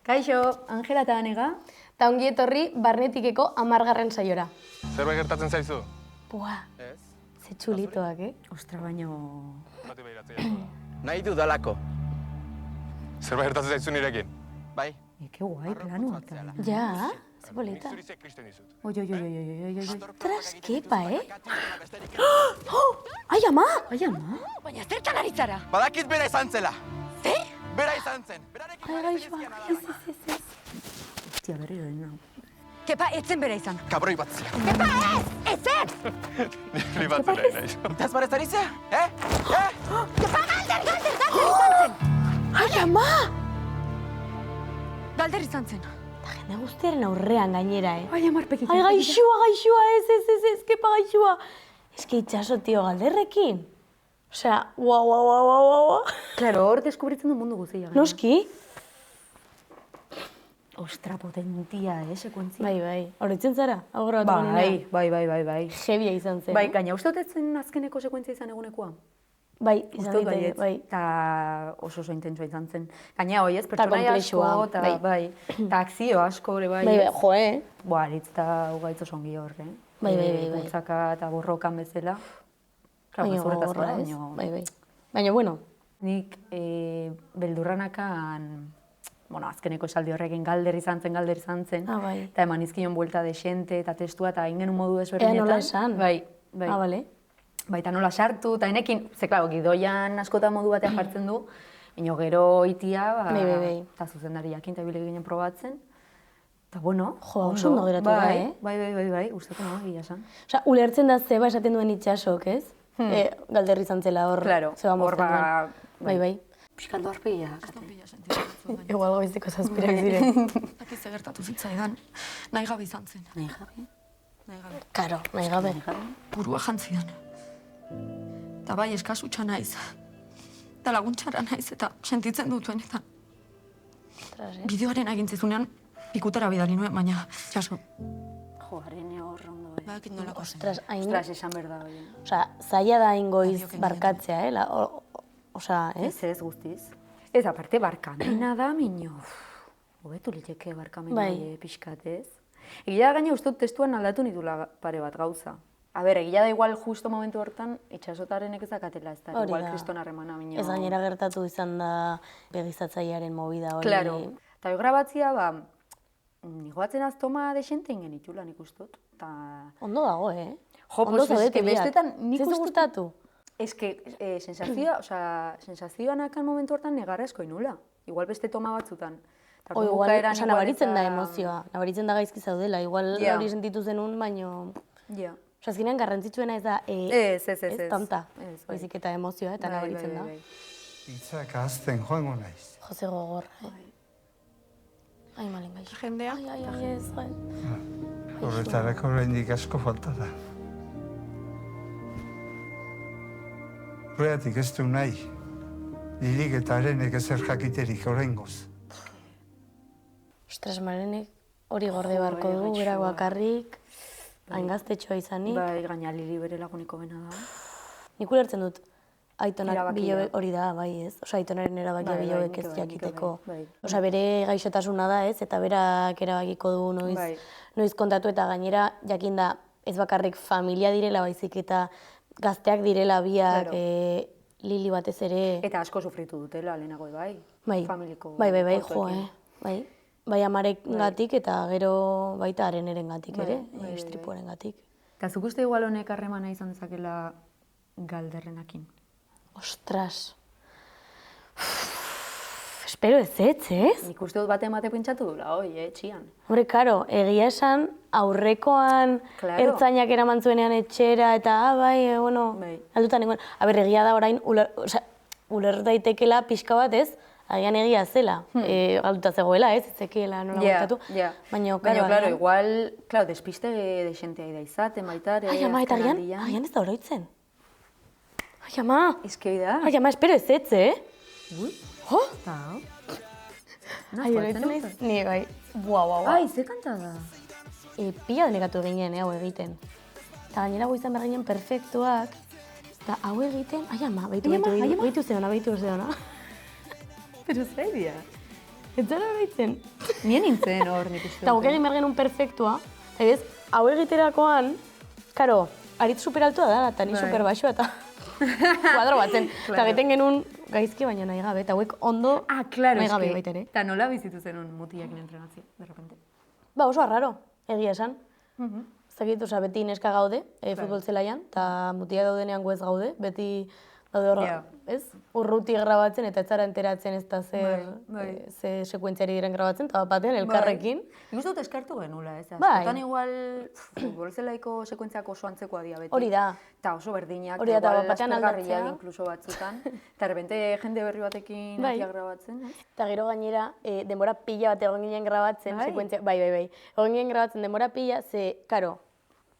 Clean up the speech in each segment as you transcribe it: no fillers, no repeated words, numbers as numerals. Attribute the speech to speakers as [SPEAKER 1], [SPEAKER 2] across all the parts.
[SPEAKER 1] Kaixo, Angela eta Anega.
[SPEAKER 2] Ta ongi etorri barnetikeko 10. saiora.
[SPEAKER 3] Zerbait gertatzen zaizu?
[SPEAKER 2] Buah,
[SPEAKER 3] Ez?
[SPEAKER 2] ze txulitoak,
[SPEAKER 1] Ostra, baino...
[SPEAKER 3] Bati behiratzen jazu.
[SPEAKER 4] Nahi dudalako.
[SPEAKER 3] Zerbait gertatzen zaizu nirekin?
[SPEAKER 4] Bai.
[SPEAKER 1] Ke guai, planuak eta.
[SPEAKER 2] Ja, ze polita.
[SPEAKER 3] Zuri zek kristen dizut.
[SPEAKER 1] Oi.
[SPEAKER 2] Ostras, kepa, Ai, ama!
[SPEAKER 1] Ai, ama?
[SPEAKER 5] Baina zertan ari zara?
[SPEAKER 4] Badakit bera izan zela.
[SPEAKER 5] Zer?
[SPEAKER 4] Bera izan zen. Berarekin
[SPEAKER 2] Ai, gaixoa, ez.
[SPEAKER 1] Hostia, berriro den nau.
[SPEAKER 5] Kepa, etzen bera izan.
[SPEAKER 4] Kabroi bat zela.
[SPEAKER 5] Kepa, ez! Etzen!
[SPEAKER 3] Niri bat zela naiz.
[SPEAKER 4] Itaz barez ari zea?
[SPEAKER 5] Kepa, galder izan zen!
[SPEAKER 2] Ai, ama!
[SPEAKER 5] Galder izan zen.
[SPEAKER 2] Ta jende guztiaren aurrean gainera,
[SPEAKER 1] Ai, amarpekik.
[SPEAKER 2] Ai, gaixoa, ez, kepa gaixoa. Ez que itxaso, tio, galderrekin. Osea, guau.
[SPEAKER 1] Claro, hor deskubritzen du mundu guztia.
[SPEAKER 2] Noski?
[SPEAKER 1] Ostra, potentia, sekuentzia.
[SPEAKER 2] Bai. Horretzen zara? Aurra bat
[SPEAKER 1] Bai.
[SPEAKER 2] Jebia izan zen.
[SPEAKER 1] Bai, gaina uste dut zen azkeneko sekuentzia izan egunekoa.
[SPEAKER 2] Bai, izan
[SPEAKER 1] Uste dut
[SPEAKER 2] diteke, bai.
[SPEAKER 1] Eta oso intentsua izan zen. Gaina hoi ez, pertsonaia asko,
[SPEAKER 2] konplexua,
[SPEAKER 1] eta bai. Eta akzio asko, bai.
[SPEAKER 2] Bai, jo,
[SPEAKER 1] Boa, aritz eta ugaitz oso ongi horre.
[SPEAKER 2] Bai.
[SPEAKER 1] Bultzaka eta borrokan bezala. Claro, zuretaz bada, baina...
[SPEAKER 2] Bai. Baina, bueno.
[SPEAKER 1] Nik beldurranakan, azkeneko esaldi horrekin galder izan zen.
[SPEAKER 2] Ah, bai.
[SPEAKER 1] Eta eman izkion buelta desente eta testua eta ingen modu desberdinetan.
[SPEAKER 2] Ea nola esan?
[SPEAKER 1] Bai.
[SPEAKER 2] Ah, bale.
[SPEAKER 1] Baita nola sartu, eta enekin, ze, klaro, gidoian askotan modu batean jartzen du, baina gero itia,
[SPEAKER 2] Bai.
[SPEAKER 1] eta zuzendari jakin, eta bile ginen probatzen. Eta, bueno,
[SPEAKER 2] Jo, oso ondo geratu da,
[SPEAKER 1] Bai, gustatu nahi, gila esan.
[SPEAKER 2] Osea, ulertzen da zeba esaten duen itxasok, ez? Galderri izan zela hor,
[SPEAKER 1] Claro,
[SPEAKER 2] zeba
[SPEAKER 1] hor
[SPEAKER 2] mozten duen. Bai.
[SPEAKER 1] Piskaldo arpegia.
[SPEAKER 2] Igual goizeko zazpirak ziren.
[SPEAKER 5] Akiz gertatu zitzaidan. Nahi gabe izan zen.
[SPEAKER 1] Nahi jabe?
[SPEAKER 2] Karo, nahi gabe.
[SPEAKER 5] Burua jantzidan. Eta bai eskasutxa naiz. Eta laguntxara naiz eta sentitzen dutuenetan.
[SPEAKER 2] Ostras,
[SPEAKER 5] Bideoaren agintzezunean pikutera bidali nuen, baina jaso.
[SPEAKER 1] Jo, arene hor ondo,
[SPEAKER 5] Bakit nolako zen.
[SPEAKER 2] Ostras, hain...
[SPEAKER 1] Ostras, esan berda, bai.
[SPEAKER 2] Osea, zaila da hain goiz
[SPEAKER 5] Adioken
[SPEAKER 2] barkatzea, Osea, ez?
[SPEAKER 1] Ez guztiz. Ez, aparte, barkamena da, minio. Hobetu liteke barkamena
[SPEAKER 2] Bai.
[SPEAKER 1] pixkat, ez? Egia da gaina uste dut testuan aldatu nitula pare bat gauza. A ber, egia da igual justo momentu hortan itxasotarenek ez dakatela, ez da,
[SPEAKER 2] Hori
[SPEAKER 1] igual
[SPEAKER 2] da.
[SPEAKER 1] kriston harremana, minio.
[SPEAKER 2] Ez gainera gertatu izan da begizatzailearen movida hori.
[SPEAKER 1] Claro. Eta grabatzia, nigoatzen aztoma desente ingen itula, nik uste dut.
[SPEAKER 2] Ondo dago,
[SPEAKER 1] Jo,
[SPEAKER 2] Ondo
[SPEAKER 1] pues,
[SPEAKER 2] zaudete biak.
[SPEAKER 1] bestetan nik
[SPEAKER 2] Ez
[SPEAKER 1] uste
[SPEAKER 2] gustatu?
[SPEAKER 1] Ez que, sensazioan akan momentu hortan negarrezko inula. Igual beste toma batzutan. Ta
[SPEAKER 2] O
[SPEAKER 1] orduan
[SPEAKER 2] igual,
[SPEAKER 1] bukaeran
[SPEAKER 2] osea,
[SPEAKER 1] igual
[SPEAKER 2] nabaritzen
[SPEAKER 1] eta-
[SPEAKER 2] da emozioa, nabaritzen da gaizki zaudela, igual
[SPEAKER 1] Ja.
[SPEAKER 2] hori sentitu zenun, baino...
[SPEAKER 1] Ja.
[SPEAKER 2] Osea, azkenean garrantzitsuena ez da,
[SPEAKER 1] Ez.
[SPEAKER 2] tanta,
[SPEAKER 1] Ez, bai.
[SPEAKER 2] baizik eta emozioa, eta nabaritzen da.
[SPEAKER 6] Hitzak ahazten joango naiz.
[SPEAKER 2] Jose gogorra, Ai, malen gaixo.
[SPEAKER 5] Jendea.
[SPEAKER 2] Ai, ez, gai.
[SPEAKER 6] Horretarako oraindik asko falta da. Horregatik ez du nahi. Lilik eta arenek ezer jakiterik oraingoz.
[SPEAKER 2] Ostras, Malenek hori gorde beharko du, berak bakarrik, hain gaztetxoa izanik.
[SPEAKER 1] Bai, gaina Lili bere laguniko bena da.
[SPEAKER 2] Nik ulertzen dut, aitonak
[SPEAKER 1] Erabakia.
[SPEAKER 2] bilobek hori da, bai ez? Osea, aitonaren erabakia
[SPEAKER 1] Bai,
[SPEAKER 2] bilobek
[SPEAKER 1] nik
[SPEAKER 2] ez
[SPEAKER 1] bai, nik
[SPEAKER 2] jakiteko.
[SPEAKER 1] bai.
[SPEAKER 2] Osea, bere gaixotasuna da ez, eta berak erabakiko du
[SPEAKER 1] Bai.
[SPEAKER 2] noiz kontatu, eta gainera jakin da ez bakarrik familia direla, baizik eta gazteak direla biak,
[SPEAKER 1] Claro.
[SPEAKER 2] Lili batez ere...
[SPEAKER 1] Eta asko sufritu dutela, lehenago bai.
[SPEAKER 2] Bai,
[SPEAKER 1] Familiko
[SPEAKER 2] bai, jo,
[SPEAKER 1] kontuekin.
[SPEAKER 2] bai. Bai amaren gatik eta gero baita areneren gatik ere,
[SPEAKER 1] bai.
[SPEAKER 2] istripuaren gatik.
[SPEAKER 1] Eta zuk uste igual honek harremana izan dezakela galderrenakin?
[SPEAKER 2] Ostras. Espero ez, ez?
[SPEAKER 1] Nik uste dut bate pentsatu dula, txian.
[SPEAKER 2] Hombre, karo, egia esan, aurrekoan
[SPEAKER 1] Claro.
[SPEAKER 2] ertzainak eraman zuenean etxera, eta, bueno,
[SPEAKER 1] Bai.
[SPEAKER 2] aldutan nengoen. Egia da orain, uler daitekela pixka bat, ez? Agian egia zela, galduta zegoela, ez? Ezekiela nola gertatu. Baina,
[SPEAKER 1] claro, igual, despiste de xentea da izaten, baita ere.
[SPEAKER 2] Ai, ama, eta
[SPEAKER 1] azken
[SPEAKER 2] agian
[SPEAKER 1] aldian.
[SPEAKER 2] ez da oroitzen. Ai, ama,
[SPEAKER 1] Ez que da.
[SPEAKER 2] espero ez,
[SPEAKER 1] Ui,
[SPEAKER 2] Jo?
[SPEAKER 1] eta hau.
[SPEAKER 2] Ai, oroitzen naiz? Ni, bai. Buau.
[SPEAKER 1] Ai, ze kanta da.
[SPEAKER 2] Pila denekatu ginen, hau egiten. Eta gainera goizan behar ginen perfektuak. Eta hau egiten, ai ama, baitu zeona.
[SPEAKER 1] Pero seria.
[SPEAKER 2] Ez zara horreitzen.
[SPEAKER 1] Nien nintzen hor, nik uste.
[SPEAKER 2] Eta guk egin behar genuen perfektua. Eta bez, hau egiterakoan, karo, aritz superaltua da, eta ni superbaixua, eta kuadro batzen. Eta egiten genuen gaizki baina nahi gabe, eta hauek ondo nahi gabe baita ere.
[SPEAKER 1] Eta nola bizitu zenun mutiak entrenatzia, de repente?
[SPEAKER 2] Ba, oso arraro, egia esan. Zakit, oza, beti neska gaude, futbol zelaian, eta mutia daudenean gu ez gaude, beti daude horra, ez? Urruti grabatzen eta ez zara enteratzen ez da ze sekuentziari diren grabatzen, eta batean elkarrekin.
[SPEAKER 1] Nik uste dut eskartu genula, ez?
[SPEAKER 2] Bai.
[SPEAKER 1] Askotan igual futbol zelaiko sekuentziak oso antzekoa dira beti.
[SPEAKER 2] Hori da.
[SPEAKER 1] Eta oso berdinak,
[SPEAKER 2] Hori da, eta
[SPEAKER 1] igual
[SPEAKER 2] batean
[SPEAKER 1] aspergarriak
[SPEAKER 2] aldatzea.
[SPEAKER 1] inkluso batzutan. Eta de repente jende berri batekin
[SPEAKER 2] Bai.
[SPEAKER 1] hatiak grabatzen, ez?
[SPEAKER 2] Eta gero gainera, denbora pila bat egon ginen grabatzen, sekuentzia, bai. Egon ginen grabatzen denbora pila, ze, karo,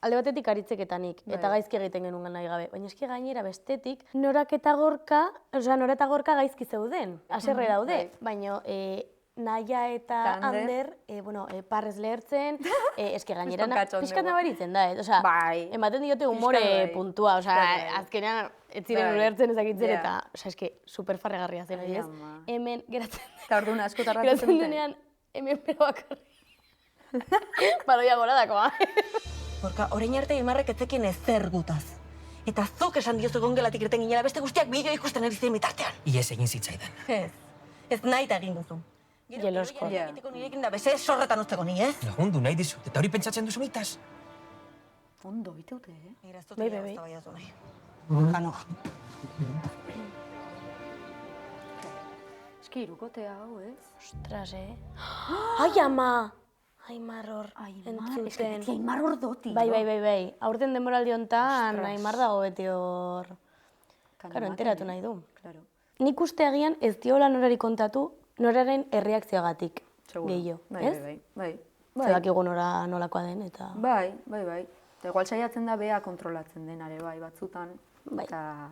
[SPEAKER 2] alde batetik aritzeketanik, eta gaizki egiten genuen nahi gabe. Baina eski gainera bestetik, norak eta gorka gaizki zeuden. Aserre daude, baina Naia eta Ander, parrez lehertzen, eski gainera pixkat nabaritzen da, osea, ematen diote umore puntua, osea, azkenean ez ziren ulertzen ezakitzen eta, osea, eski superfarregarria zen, ez? Hemen geratzen
[SPEAKER 1] Eta orduan asko tardatzen duten.
[SPEAKER 2] denean, hemen bero bakarri. Paroia goradakoa.
[SPEAKER 7] Gorka, orain arte Imarrek etzekien ezer gutaz. Eta zuk esan diozu gongelatik irten ginela beste guztiak bideo ikusten ari ziren bitartean.
[SPEAKER 8] Iez egin zitzaidan.
[SPEAKER 7] Ez nahi eta egin duzu.
[SPEAKER 2] Jelosko.
[SPEAKER 7] Egiteko nirekin da beze sorretan usteko ni, ez?
[SPEAKER 8] Lagundu nahi dizut, eta hori pentsatzen duzu mitaz?
[SPEAKER 1] Ondo, iteute, eh?
[SPEAKER 7] Nire ez dut
[SPEAKER 2] Bai.
[SPEAKER 7] eztabaiatu nahi. Ano.
[SPEAKER 1] Eski irukotea hau, ez?
[SPEAKER 2] Ostras, Ai, ama! Aimar hor, entzuten.
[SPEAKER 1] Eski beti Aimar hor doti.
[SPEAKER 2] Bai. Aurten denboraldi honetan, Aimar dago beti hor. Karo, enteratu nahi du.
[SPEAKER 1] Claro.
[SPEAKER 2] Nik uste agian ez diola norari kontatu, noraren erreakzioagatik gehiago, ez?
[SPEAKER 1] Bai.
[SPEAKER 2] Zedakigu nolakoa den, eta...
[SPEAKER 1] Bai. Eta igual saiatzen da bea kontrolatzen denare, bai, batzutan.
[SPEAKER 2] Bai.
[SPEAKER 1] Eta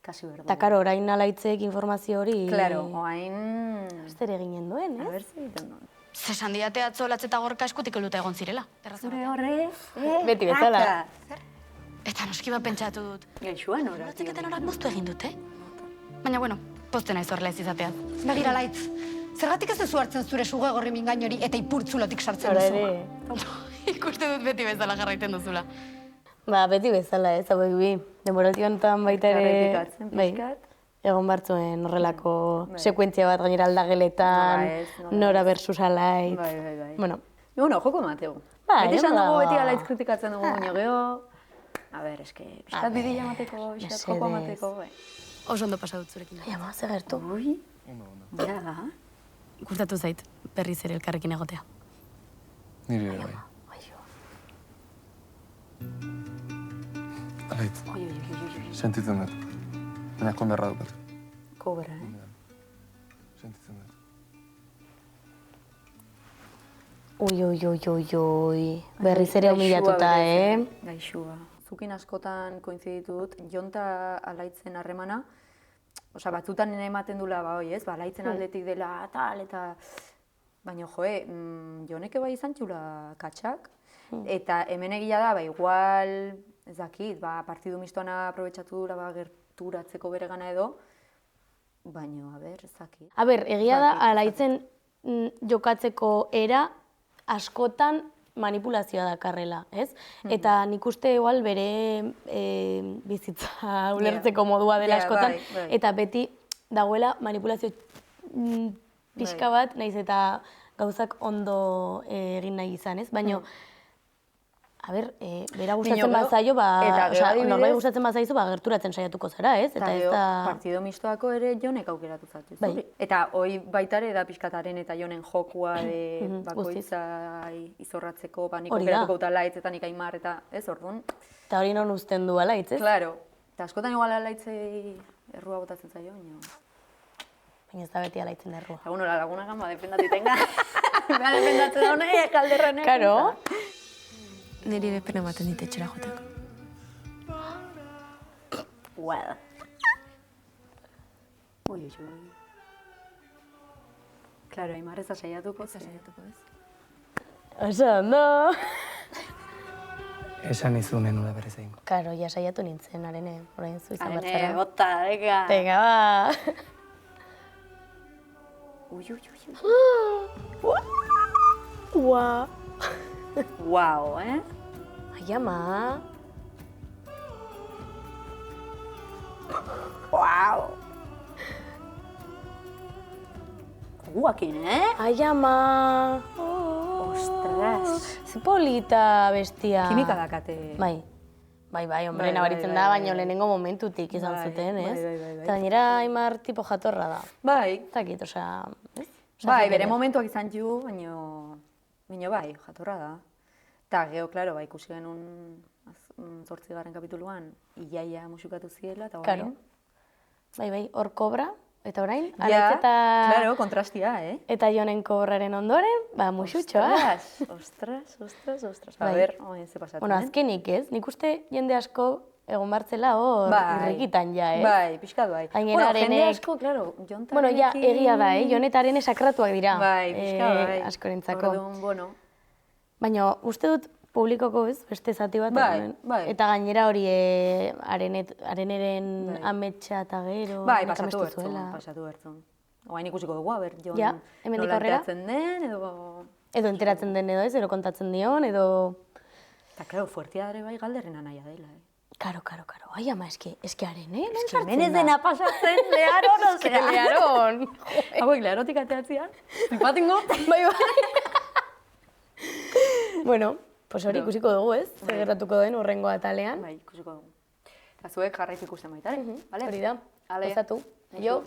[SPEAKER 1] kasi berdu.
[SPEAKER 2] Eta karo, orain alaitzek informazio hori...
[SPEAKER 1] Claro, oain...
[SPEAKER 2] Zer eginen duen,
[SPEAKER 1] A
[SPEAKER 2] ez?
[SPEAKER 1] ber, zer egiten duen.
[SPEAKER 9] Zesan diate atzo Latzeta Gorka eskutik eluta egon zirela.
[SPEAKER 1] Zure horre,
[SPEAKER 2] Beti bezala.
[SPEAKER 9] Eta noski bat pentsatu dut.
[SPEAKER 1] Gaixuan ora.
[SPEAKER 9] Latzeketen horak moztu egin dute. Baina, bueno, pozten naiz horrela ez izateaz. Begira, Laitz, zergatik ez duzu hartzen zure suge gorri mingain hori eta ipurtzulotik sartzen
[SPEAKER 2] Hora
[SPEAKER 9] duzu?
[SPEAKER 2] ere.
[SPEAKER 9] Ikuste dut beti bezala jarraiten duzula.
[SPEAKER 2] Ba, beti bezala, ez, hauek bi. Denboraldi honetan baita ere...
[SPEAKER 1] Errepikatzen pixkat.
[SPEAKER 2] Egon bartzuen horrelako sekuentzia bat gainera aldageletan, Nora versus Alaitz.
[SPEAKER 1] Bai.
[SPEAKER 2] Bueno,
[SPEAKER 1] Joko mateu.
[SPEAKER 2] Bai,
[SPEAKER 1] Beti esan
[SPEAKER 2] ondo
[SPEAKER 1] dugu,
[SPEAKER 2] dago.
[SPEAKER 1] beti Alaitz kritikatzen dugu, baina geho... A ber, eske, pixkat bidila mateko, pixkat joko mateko, bai.
[SPEAKER 9] Oso ondo pasa dut zurekin.
[SPEAKER 2] ai ama, ze gertu.
[SPEAKER 1] Ui, ja,
[SPEAKER 9] Gustatu zait, berriz ere elkarrekin egotea.
[SPEAKER 3] Niri ere bai. Alaitz, sentitzen dut. Baina konderra dukat.
[SPEAKER 1] kobra,
[SPEAKER 3] Sentitzen dut.
[SPEAKER 2] Ui. Berriz ere humillatuta,
[SPEAKER 1] Gaixua. Zukin askotan koinziditu dut, Jonta Alaitzen harremana, osea, batzutan ematen dula, ez, Alaitzen aldetik dela, tal, eta... Baina, Joneke bai izan txula katxak, eta hemen egia da, igual, ez dakit, partidu mistoan aprobetxatu dula, gerturatzeko bere gana edo, baina, a ber, ez dakit.
[SPEAKER 2] A ber, egia da, Alaitzen jokatzeko era askotan manipulazioa dakarrela, ez? Eta nik uste igual bere bizitza ulertzeko modua dela askotan, eta beti dagoela manipulazio pixka bat, nahiz eta gauzak ondo egin nahi izan, ez? Baina, a ber, bera gustatzen bazaio, norbait gustatzen bazaizu, gerturatzen saiatuko zara, ez?
[SPEAKER 1] Eta gero, partido mistoako ere Jonek aukeratu zatu, zuri? Eta hoi baitare da pixkataren eta Jonen jokua bakoitza izorratzeko, nik aukeratuko eta Alaitz eta nik Aimar eta ez, orduan.
[SPEAKER 2] Eta hori non uzten du Alaitz, ez?
[SPEAKER 1] Claro. Eta askotan igual Alaitzei errua botatzen zaio, baina...
[SPEAKER 2] Baina ez da beti Alaitzen errua.
[SPEAKER 1] Egun hori lagunagan, dependatu itenga. Dependatzen da honek, kalderrenek.
[SPEAKER 2] Karo.
[SPEAKER 9] Niri ere pena ematen dit etxera joteko.
[SPEAKER 1] Well. Ui. Claro, Aimar ez da saiatuko, ez?
[SPEAKER 2] Oso ondo.
[SPEAKER 8] Esan izunen ula berez egingo.
[SPEAKER 2] Karo, ja saiatu nintzen, arene, orain zu izan batzara.
[SPEAKER 1] Bota, ega.
[SPEAKER 2] Venga, ba.
[SPEAKER 1] Ui.
[SPEAKER 2] Ua.
[SPEAKER 1] Guau,
[SPEAKER 2] Ai, ama.
[SPEAKER 1] Guau. Guakin,
[SPEAKER 2] Ai, ama.
[SPEAKER 1] Ostras.
[SPEAKER 2] Ze polita bestia.
[SPEAKER 1] Kimika dakate.
[SPEAKER 2] Bai, hombre,
[SPEAKER 1] Bai,
[SPEAKER 2] nabaritzen
[SPEAKER 1] bai,
[SPEAKER 2] da,
[SPEAKER 1] bai,
[SPEAKER 2] baina
[SPEAKER 1] bai.
[SPEAKER 2] lehenengo momentutik izan
[SPEAKER 1] Bai,
[SPEAKER 2] zuten, ez?
[SPEAKER 1] bai.
[SPEAKER 2] Eta gainera Aimar tipo jatorra da.
[SPEAKER 1] Bai.
[SPEAKER 2] Ez dakit, osea, ez?
[SPEAKER 1] Bai, bere momentuak izan ju, baina bai, jatorra da. Eta geho, klaro, ikusi genuen 8. kapituluan, iaia musikatu ziela, eta
[SPEAKER 2] Claro.
[SPEAKER 1] orain.
[SPEAKER 2] Bai, hor kobra, eta orain,
[SPEAKER 1] Ja,
[SPEAKER 2] Alaitz eta...
[SPEAKER 1] Claro, kontrastia,
[SPEAKER 2] Eta Jonen kobraren ondoren, musutxoa.
[SPEAKER 1] Ostras.
[SPEAKER 2] Bai.
[SPEAKER 1] A ber, ze pasatu,
[SPEAKER 2] Bueno, azkenik ez, nik uste jende asko egon bartzela hor irrikitan ja, ez?
[SPEAKER 1] Bai, pixkat bai.
[SPEAKER 2] Gainera
[SPEAKER 1] Jende
[SPEAKER 2] Arenek-
[SPEAKER 1] asko, claro, Jon
[SPEAKER 2] Bueno, ja,
[SPEAKER 1] Tarenekin-
[SPEAKER 2] egia da, Jonetaren sakratuak dira.
[SPEAKER 1] Bai, pixkat bai.
[SPEAKER 2] Askorentzako.
[SPEAKER 1] Orduan, bueno.
[SPEAKER 2] Baina, uste dut publikoko ez, beste zati bat.
[SPEAKER 1] Bai,
[SPEAKER 2] hemen.
[SPEAKER 1] bai.
[SPEAKER 2] Eta gainera hori areneren ametsa eta gero.
[SPEAKER 1] Bai,
[SPEAKER 2] nik
[SPEAKER 1] pasatu
[SPEAKER 2] amestu zuela.
[SPEAKER 1] bertzun. Oain ikusiko dugu, a ber, Jon
[SPEAKER 2] Ja, hemendik
[SPEAKER 1] nola
[SPEAKER 2] aurrera?
[SPEAKER 1] enteratzen den, edo...
[SPEAKER 2] Edo enteratzen den edo ez, edo kontatzen dion, edo...
[SPEAKER 1] Eta, claro, fuertea ere bai galderrena naia dela,
[SPEAKER 2] Karo. Ai, ama, eske Arene, non
[SPEAKER 1] Eske
[SPEAKER 2] sartzen
[SPEAKER 1] hemen ez
[SPEAKER 2] da?
[SPEAKER 1] dena pasatzen, leharon, osea.
[SPEAKER 2] Leharon.
[SPEAKER 1] Hauek leharotik ateatzean, zipatingo.
[SPEAKER 2] Bai. Bueno, pues hori ikusiko dugu, ez? Zer gertatuko den urrengo atalean.
[SPEAKER 1] Bai, ikusiko dugu. Eta zuek jarraiz ikusten baita, bale?
[SPEAKER 2] Hori da,
[SPEAKER 1] Ale.
[SPEAKER 2] gozatu. Jo.